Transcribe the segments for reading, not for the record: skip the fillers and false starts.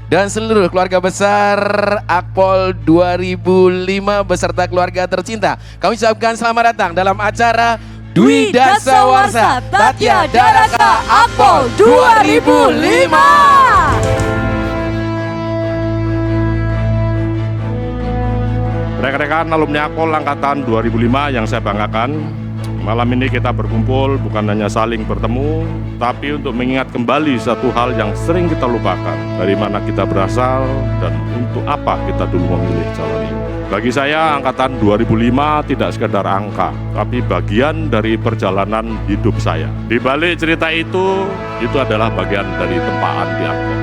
dan seluruh keluarga besar Akpol 2005 beserta keluarga tercinta. Kami ucapkan selamat datang dalam acara Dwi Dasawarsa Tatya Daraka Akpol 2005. Rekan-rekan alumni Akpol angkatan 2005 yang saya banggakan, malam ini kita berkumpul bukan hanya saling bertemu, tapi untuk mengingat kembali satu hal yang sering kita lupakan. Dari mana kita berasal dan untuk apa kita dulu memilih jalan ini. Bagi saya, angkatan 2005 tidak sekedar angka, tapi bagian dari perjalanan hidup saya. Di balik cerita itu adalah bagian dari tempaan di Akpol.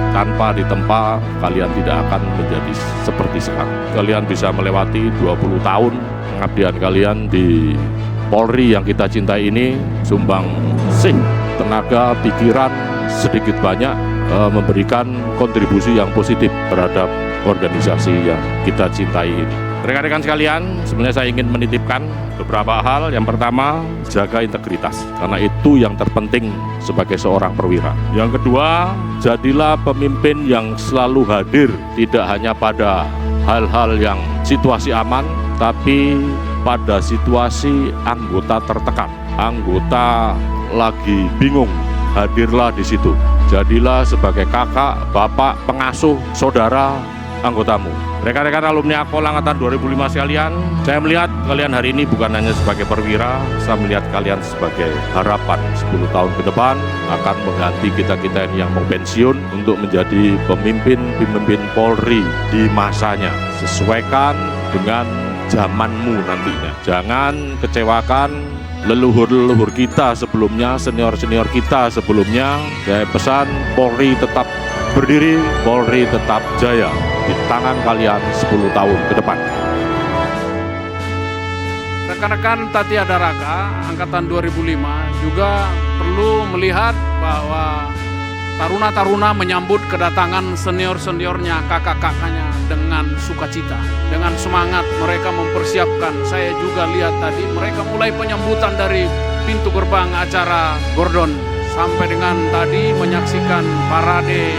Tanpa ditempa, kalian tidak akan menjadi seperti sekarang. Kalian bisa melewati 20 tahun pengabdian kalian di Polri yang kita cintai ini, sumbang sih tenaga, pikiran, sedikit banyak memberikan kontribusi yang positif terhadap organisasi yang kita cintai ini. Rekan-rekan sekalian, sebenarnya saya ingin menitipkan beberapa hal. Yang pertama, jaga integritas, karena itu yang terpenting sebagai seorang perwira. Yang kedua, jadilah pemimpin yang selalu hadir, tidak hanya pada hal-hal yang situasi aman, tapi pada situasi anggota tertekan, anggota lagi bingung, hadirlah di situ. Jadilah sebagai kakak, bapak, pengasuh, saudara anggotamu. Rekan-rekan alumni Akpol angkatan 2005 sekalian, saya melihat kalian hari ini bukan hanya sebagai perwira, saya melihat kalian sebagai harapan 10 tahun ke depan akan mengganti kita-kita yang mau pensiun untuk menjadi pemimpin Polri di masanya. Sesuaikan dengan zamanmu nantinya. Jangan kecewakan leluhur-leluhur kita sebelumnya, senior-senior kita sebelumnya. Saya pesan, Polri tetap berdiri, Polri tetap jaya di tangan kalian 10 tahun ke depan. Rekan-rekan Tatya Daraka angkatan 2005 juga perlu melihat bahwa taruna-taruna menyambut kedatangan senior-seniornya, kakak-kakaknya dengan sukacita, dengan semangat mereka mempersiapkan. Saya juga lihat tadi mereka mulai penyambutan dari pintu gerbang acara Gordon sampai dengan tadi menyaksikan parade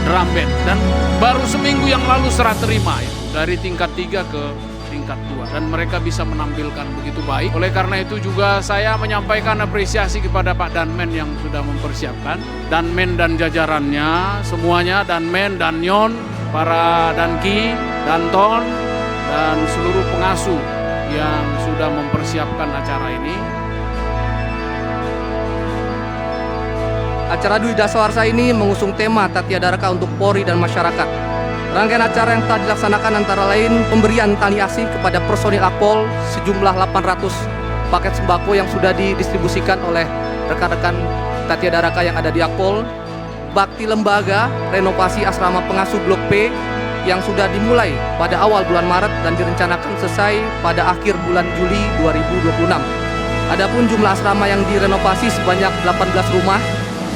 drum band, dan baru seminggu yang lalu serah terima ya, dari tingkat 3 ke tingkat 2, dan mereka bisa menampilkan begitu baik. Oleh karena itu juga saya menyampaikan apresiasi kepada Pak Danmen yang sudah mempersiapkan, Danmen dan jajarannya semuanya, Danmen, Danyon, para Danki, Danton, dan seluruh pengasuh yang sudah mempersiapkan acara ini. Acara Dwi Dasawarsa ini mengusung tema Tatya Daraka untuk Polri dan masyarakat. Rangkaian acara yang telah dilaksanakan antara lain pemberian tali asih kepada personil Akpol sejumlah 800 paket sembako yang sudah didistribusikan oleh rekan-rekan Tatya Daraka yang ada di Akpol, bakti lembaga, renovasi asrama pengasuh Blok P yang sudah dimulai pada awal bulan Maret dan direncanakan selesai pada akhir bulan Juli 2026. Adapun jumlah asrama yang direnovasi sebanyak 18 rumah,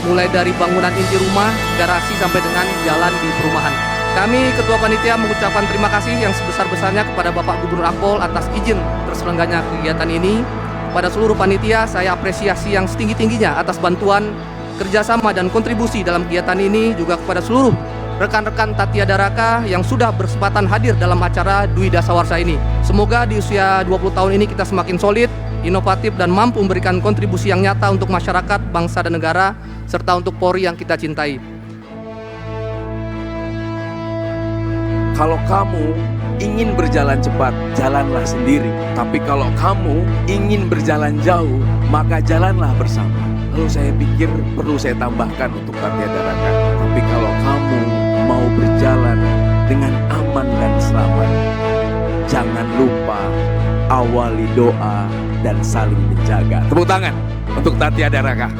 mulai dari bangunan inti rumah, garasi sampai dengan jalan di perumahan. Kami Ketua Panitia mengucapkan terima kasih yang sebesar-besarnya kepada Bapak Gubernur Akpol atas izin terselenggaranya kegiatan ini. Pada seluruh panitia, saya apresiasi yang setinggi-tingginya atas bantuan, kerjasama dan kontribusi dalam kegiatan ini, juga kepada seluruh rekan-rekan Tatya Daraka yang sudah berkesempatan hadir dalam acara Dwi Dasawarsa ini. Semoga di usia 20 tahun ini kita semakin solid, inovatif, dan mampu memberikan kontribusi yang nyata untuk masyarakat, bangsa dan negara, serta untuk Polri yang kita cintai. Kalau kamu ingin berjalan cepat, jalanlah sendiri. Tapi kalau kamu ingin berjalan jauh, maka jalanlah bersama. Lalu saya pikir perlu saya tambahkan untuk Tatya Daraka. Tapi kalau kamu mau berjalan dengan aman dan selamat, jangan lupa awali doa dan saling menjaga. Tepuk tangan untuk Tatya Daraka.